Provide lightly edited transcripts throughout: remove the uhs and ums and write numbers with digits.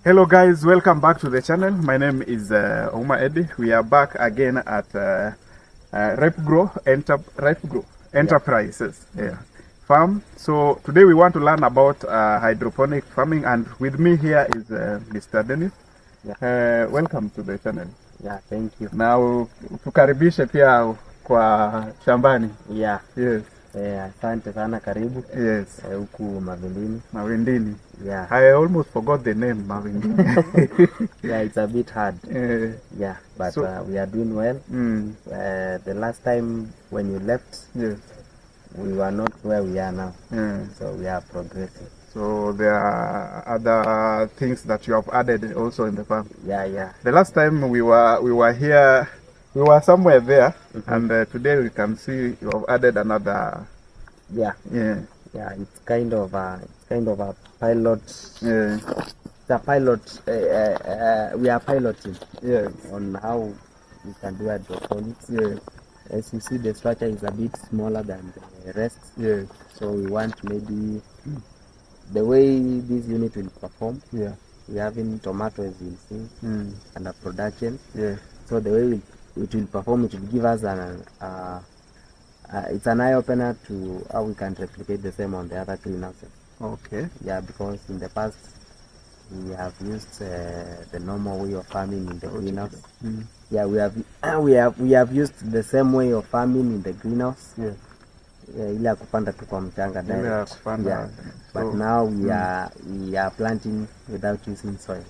Hello guys, welcome back to the channel. My name is Omar Eddie. We are back again at Ripegrow.Enterprises farm. So today we want to learn about hydroponic farming, and with me here is Mr. Dennis. Welcome to the channel. Yeah, thank you. Now tukaribishe pia kwa shambani. Yeah. Yes. Asante sana, karibu. Yes. Huku Mawindini. Mawindini. Yeah. I almost forgot the name, Mawindini. Yeah, it's a bit hard. Yeah, but so, we are doing well. The last time when you left, yes, we were not where we are now. So we are progressing. So there are other things that you have added also in the farm. Yeah. The last time we were here, we were somewhere there, and today we can see you have added another. Yeah. It's kind of a pilot. It's a pilot. We are piloting. On how we can do hydroponics. As you see, the structure is a bit smaller than the rest. So we want maybe the way this unit will perform. We having tomatoes, you see, under production. So the way it will perform, it will give us it's an eye opener to how we can replicate the same on the other greenhouses. Okay. Yeah, because in the past we have used the normal way of farming in the greenhouse. Yeah, we have used the same way of farming in the greenhouse. Ile kupanda tu kwa mchanga direct. But now we are planting without using soil.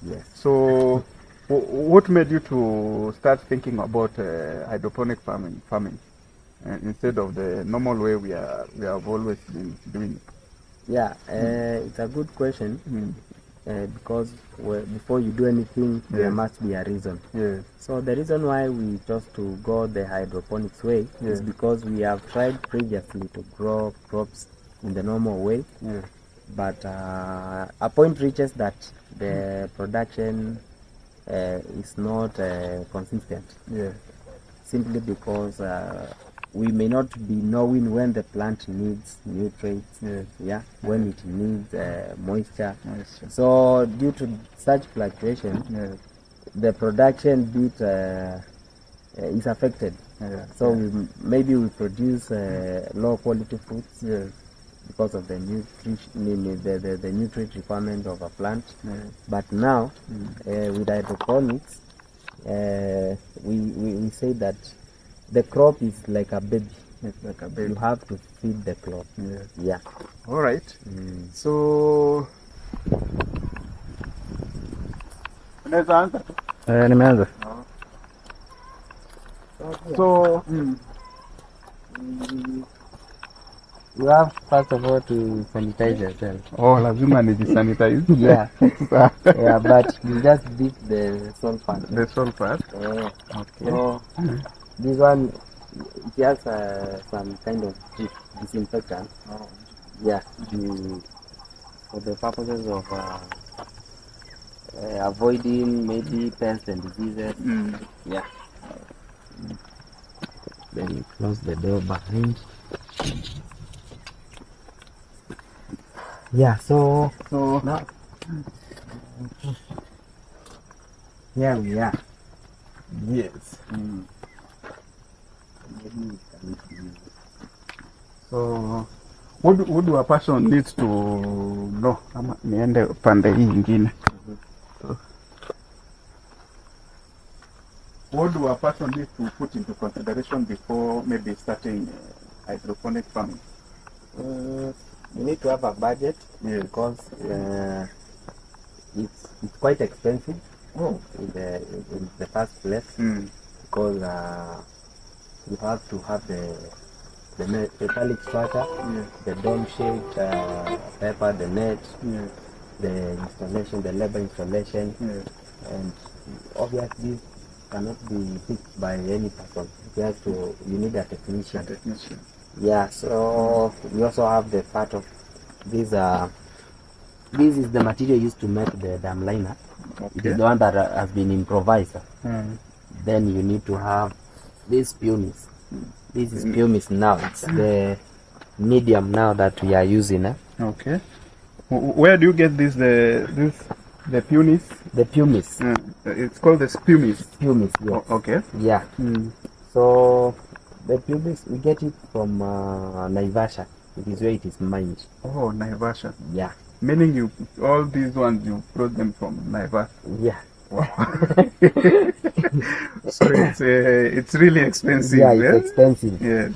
Yes. So what made you to start thinking about hydroponic farming instead of the normal way we have always been doing it? Yeah, it's a good question. Because before you do anything, there must be a reason. So the reason why we chose to go the hydroponics way is because we have tried previously to grow crops in the normal way, but a point reaches that the production is not consistent. Simply because we may not be knowing when the plant needs nutrients, when it needs moisture. So due to such fluctuation, the production bit is affected. So maybe we produce low quality foods because of the nutrient requirement of a plant. But now with hydroponics, we say that the crop is like a baby. Like a baby. You have to feed the crop. All right. So nimeanza. So you have first of all to sanitize yourself. Oh, lazima nijisanitize. Yeah, but you just beat the soil part. The soil part. Okay. So this one, it has some kind of disinfectant. For the purposes of avoiding maybe pests and diseases. Then you close the door behind. So now here we are. Yes. So what do a person needs to know? Niende pande hii ingine. What do a person need to put into consideration before maybe starting hydroponic farming? You need to have a budget, because it's quite expensive. In the first place, because you have to have the metallic structure, the dome-shaped paper, the net, the installation, the labor installation, and obviously cannot be fixed by any person. You need a technician. So we also have the part of this. This is the material used to make the dam liner. It is the one that has been improvised. Then you need to have this pumice. This is pumice now. It's the medium now that we are using. Okay. Where do you get this The pumice? The pumice. It's called the pumice. Pumice, yes. Oh, okay. Yeah. So the pumice, we get it from Naivasha. It is where it is mined. Oh, Naivasha. Yeah. Meaning all these ones you brought them from Naivasha. Yeah. Wow. So it's really expensive. Yeah, it's expensive. Yeah.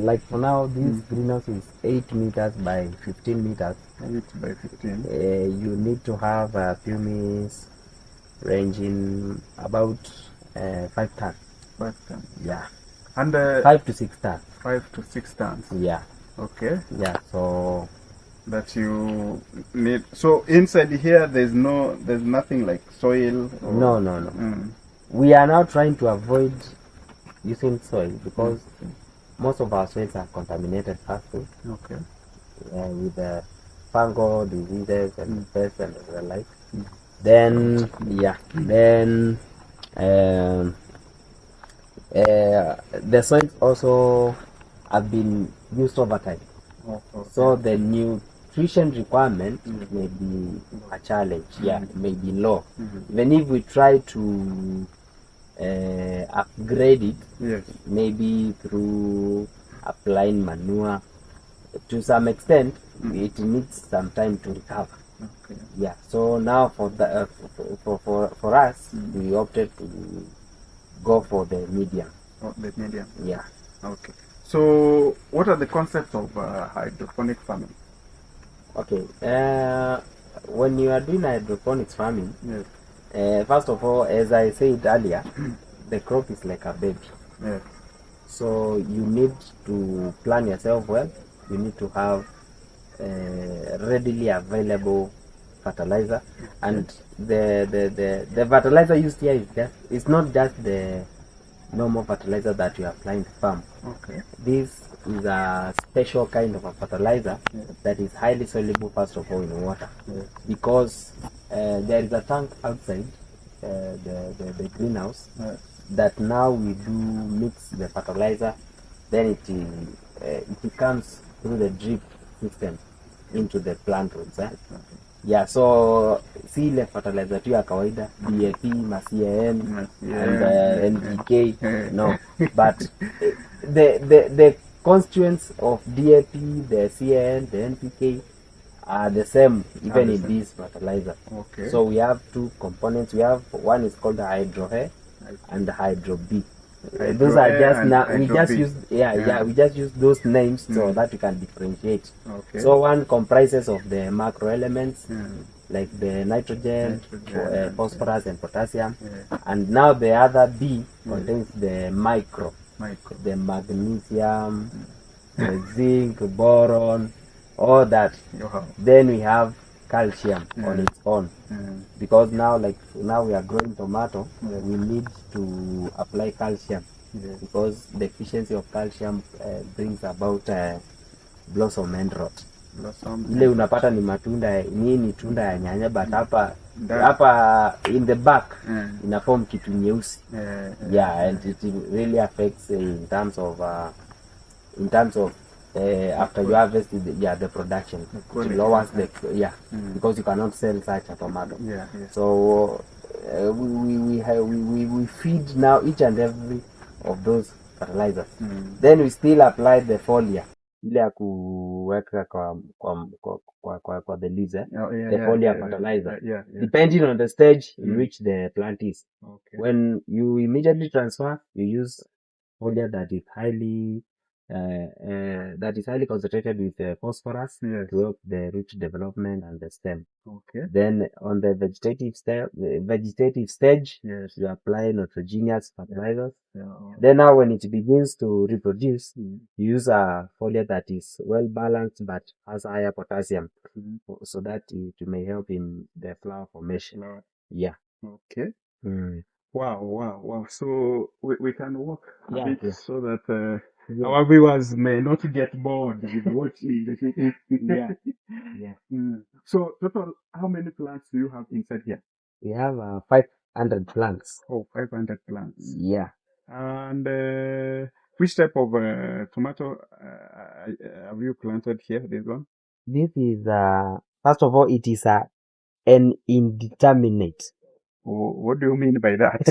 Like for now, this greenhouse is 8 meters by 15 meters. 8 by 15. You need to have pumice ranging about 5 tons. 5 tons. Yeah. And 5 to 6 tons. 5 to 6 tons. Yeah. Okay. Yeah. So that you need. So inside here, there's nothing like soil. Or, no. We are now trying to avoid using soil because most of our soils are contaminated firstly. Okay. With the fungal diseases and pests and the like. Then the soils also have been used over time. Okay. So the nutrition requirement may be a challenge. Yeah, may be low. Even if we try to upgrade it, yes, maybe through applying manure, to some extent, it needs some time to recover. Okay. Yeah. So now for the for us, we opted to go for the medium. Oh, the medium. Yeah. Okay. So what are the concepts of hydroponic farming? Okay. When you are doing hydroponics farming, yes, first of all, as I said earlier, the crop is like a baby. yes. So you need to plan yourself well. You need to have readily available fertilizer, and the fertilizer used here is not just the normal fertilizer that you apply in the farm. Okay. This is a special kind of a fertilizer that is highly soluble first of all in water, because there is a tank outside the greenhouse that now we do mix the fertilizer, then it comes through the drip system into the plant roots. Yeah, so si ile fertilizer tu ya kawaida DAP, CAN and NPK, no, but the constituents of DAP, the CAN, the NPK are the same even in this fertilizer. Okay. So we have two components. We have one is called the Hydro A and the Hydro B. Those are just now we just use we just use those names so that we can differentiate. Okay. So one comprises of the macro elements like the nitrogen, phosphorus and potassium, and now the other B contains the micro, the magnesium, the zinc, boron, all that. Then we have calcium on its own, because now we are growing tomato, we need to apply calcium, because the deficiency of calcium brings about blossom end rot. Ile unapata ni matunda ni tunda ya nyanya, but hapa in the back ina form kitu nyeusi. And it really affects in terms of after you harvest the production, it lowers the because you cannot sell such a tomato. So we feed now each and every of those fertilizers. Then we still apply the foliar ile ya kuweka kwa the leaves, the foliar fertilizer, depending on the stage in which the plant is. When you immediately transfer, you use foliar that is highly concentrated with phosphorus to help the root development and the stem. Then on the vegetative stage, you apply nitrogenous fertilizers. Then now when it begins to reproduce, you use a foliar that is well balanced but has higher potassium, so that it may help in the flower formation. Okay. Wow. So we can walk a bit so that our viewers may not get bored with watching. So total, how many plants do you have inside here? We have 500 plants. Oh, 500 plants. Yeah. And which type of tomato have you planted here? This one? This is first of all, it is a an indeterminate. What do you mean by that?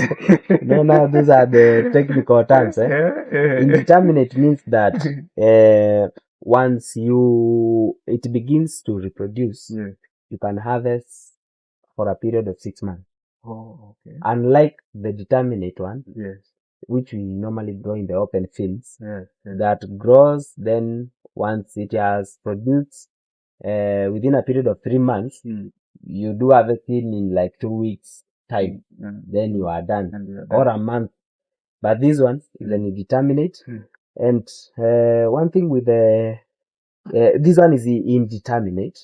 No, these are the technical terms. Indeterminate means that once it begins to reproduce, you can harvest for a period of 6 months. Oh, okay. Unlike the determinate one, which we normally grow in the open fields, that grows, then once it has produced within a period of 3 months, you do harvesting in like 2 weeks time, then you are done, or a month. But this one is an indeterminate. And one thing with this one is indeterminate.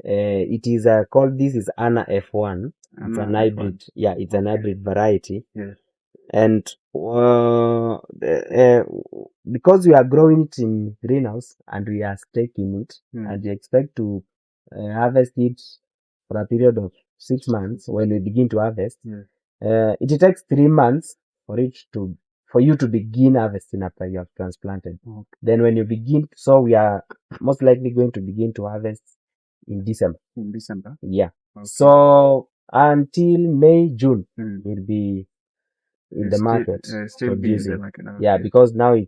It is called, this is Anna F1. It's an hybrid. Yeah, it's an hybrid variety. And because we are growing it in greenhouse and we are staking it, and we expect to harvest it for a period of 6 months when we begin to harvest, it takes 3 months for you to begin harvesting after you have transplanted. Then when you begin, so we are most likely going to begin to harvest in December. Yeah. So until May, June, we'll be in the market producing. Yeah, because now we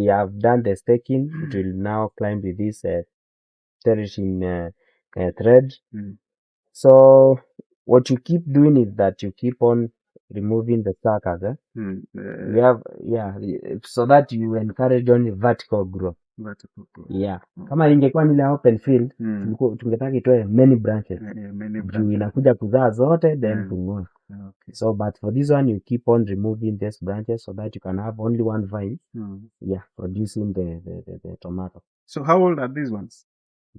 have done the staking. It will now climb with this terracing thread. So what you keep doing is that you keep on removing the suckers. We have, so that you encourage only vertical growth. Yeah. Kama ingekuwa ni open field, tungetaka itoe many branches. Juu inakuja kuzaa zote, then tung'oe. So, but for this one, you keep on removing these branches so that you can have only one vine, producing the tomato. So how old are these ones?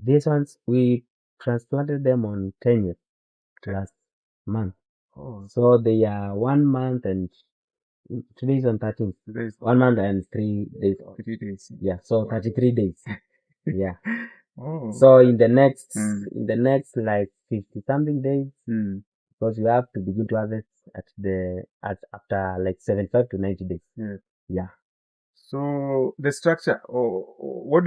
These ones, we transplanted them on 10th last month. So they are 1 month and today's on 13th. 1 month and 3 days. 3 days. Yeah, so 33 days. Yeah. So in the next like 50 something days, because you have to begin to harvest after like 75 to 90 days. Yeah. So the structure, what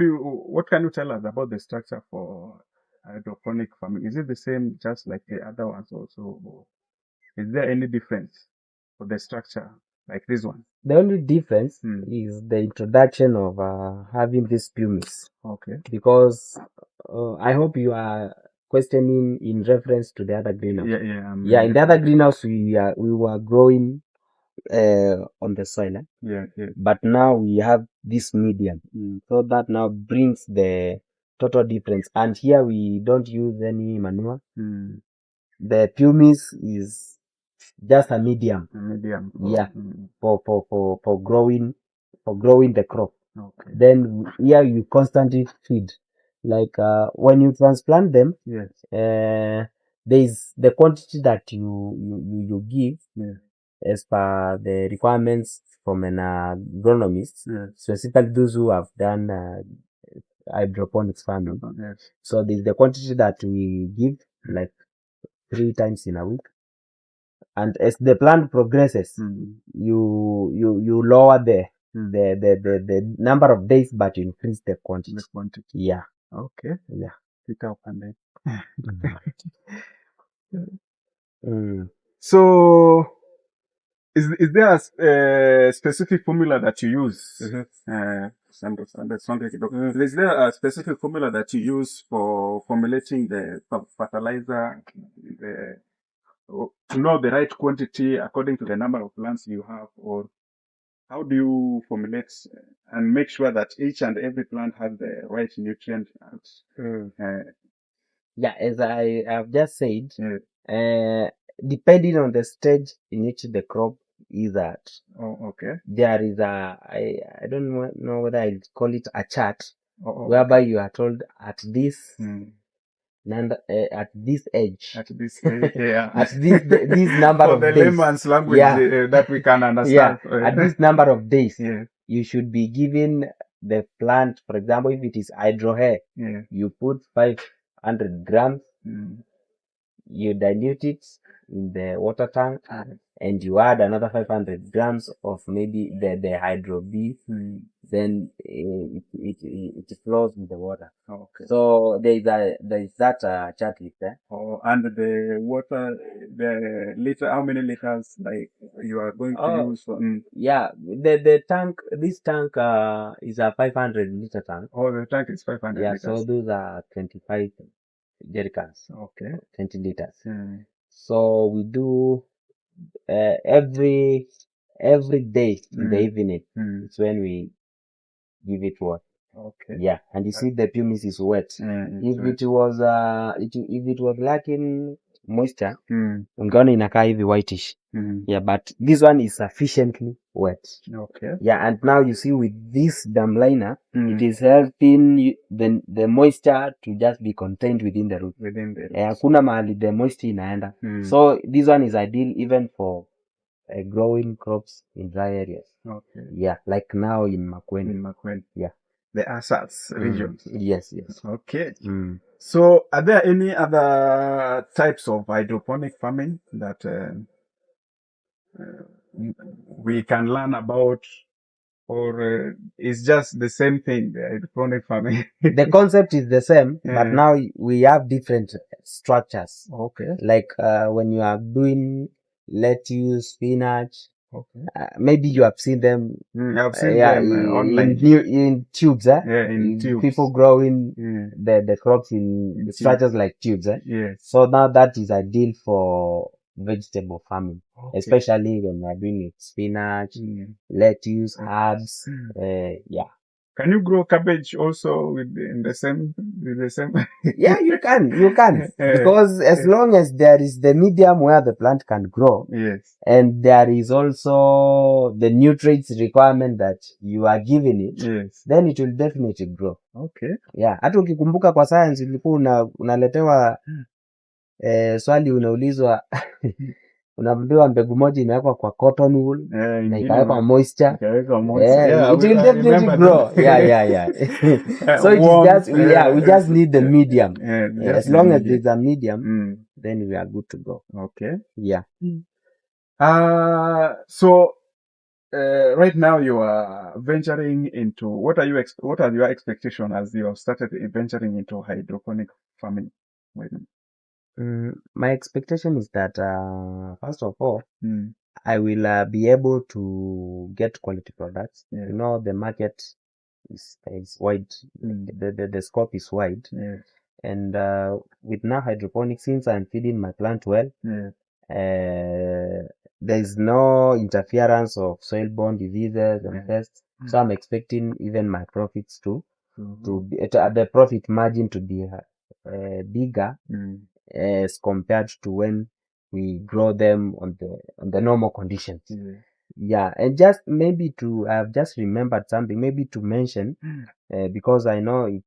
can you tell us about the structure for hydroponic farming? Is it the same just like the other ones also? Or is there any difference for the structure like this one? The only difference is the introduction of having this pumice. Okay. Because I hope you are questioning in reference to the other greenhouse. Yeah. In the other greenhouse, we were growing on the soil. But now we have this medium, so that now brings the total difference. And here we don't use any manure. The pumice is just a medium. Yeah. For growing the crop. Okay. Then here you constantly feed. Like when you transplant them, there's the quantity that you give as per the requirements from an agronomist, specifically those who have done hydroponics farming. So there's the quantity that we give like 3 times in a week. And as the plant progresses, you lower the number of days, but you increase the quantity. Yeah. Okay. Yeah. Pick up and then. So, is there a specific formula that you use? Is there a specific formula that you use for formulating the fertilizer, to know the right quantity according to the number of plants you have, or how do you formulate and make sure that each and every plant has the right nutrient? As I have just said, depending on the stage in which the crop is at, there is I don't know whether I call it a chart, whereby you are told at this at this age, at this number for of the days, layman's language that we can understand. At this number of days, you should be given the plant. For example, if it is hydro hair, you put 500 grams, you dilute it in the water tank, and you add another 500 grams of maybe the hydro B, then it flows in the water. Okay. So there is that chart with there. Oh, and the water, the liter, how many liters like you are going to use? Yeah, the tank. This tank is a 500-liter tank. Oh, the tank is 500 Yeah, liters. so those are 25 jerrycans. Okay. 20 liters. So we do every day in the evening. It's when we give it water. Okay. Yeah, and you see the pumice is wet. If it was lacking moisture, ungona inakaa hivi whitish. Yeah, but this one is sufficiently wet. Okay. Yeah, and now you see with this dam liner, it is helping the moisture to just be contained within the root. Hakuna mahali the moisture inaenda. So this one is ideal even for growing crops in dry areas. Okay. Yeah, like now in Makueni. Yeah. The Assas region. Yes. Okay. So are there any other types of hydroponic farming that we can learn about, or it's just the same thing, the hydroponic farming? The concept is the same, but now we have different structures. Okay. Like when you are doing lettuce, spinach, maybe you have seen them. I've seen them online. In tubes. In tubes. People growing the crops in the structures like tubes. Yes. So now that is ideal for vegetable farming, especially when you are doing it spinach, lettuce, herbs. Yeah. Can you grow cabbage also with the same? Yeah, you can, because as long as there is the medium where the plant can grow, and there is also the nutrients requirement that you are giving it, then it will definitely grow. Okay. Yeah, hata ukikumbuka kwa science ulikuwa unaletewa swali unaulizwa unaambiwa mbegu moja imewekwa kwa cotton wool na ikawekwa moisture. It will definitely grow. Yeah. So it is just we just need the medium. As long as there's a medium, then we are good to go. Okay. Yeah. So right now you are venturing into what are your expectations as you have started venturing into hydroponic farming? My expectation is that first of all, I will be able to get quality products. You know, the market is wide. The scope is wide. And with now hydroponics, since I'm feeding my plant well, there is no interference of soil-borne diseases and pests. So I'm expecting even my profits to be the profit margin to be bigger as compared to when we grow them on the normal conditions. Yeah, and just maybe I've just remembered something maybe to mention, because I know it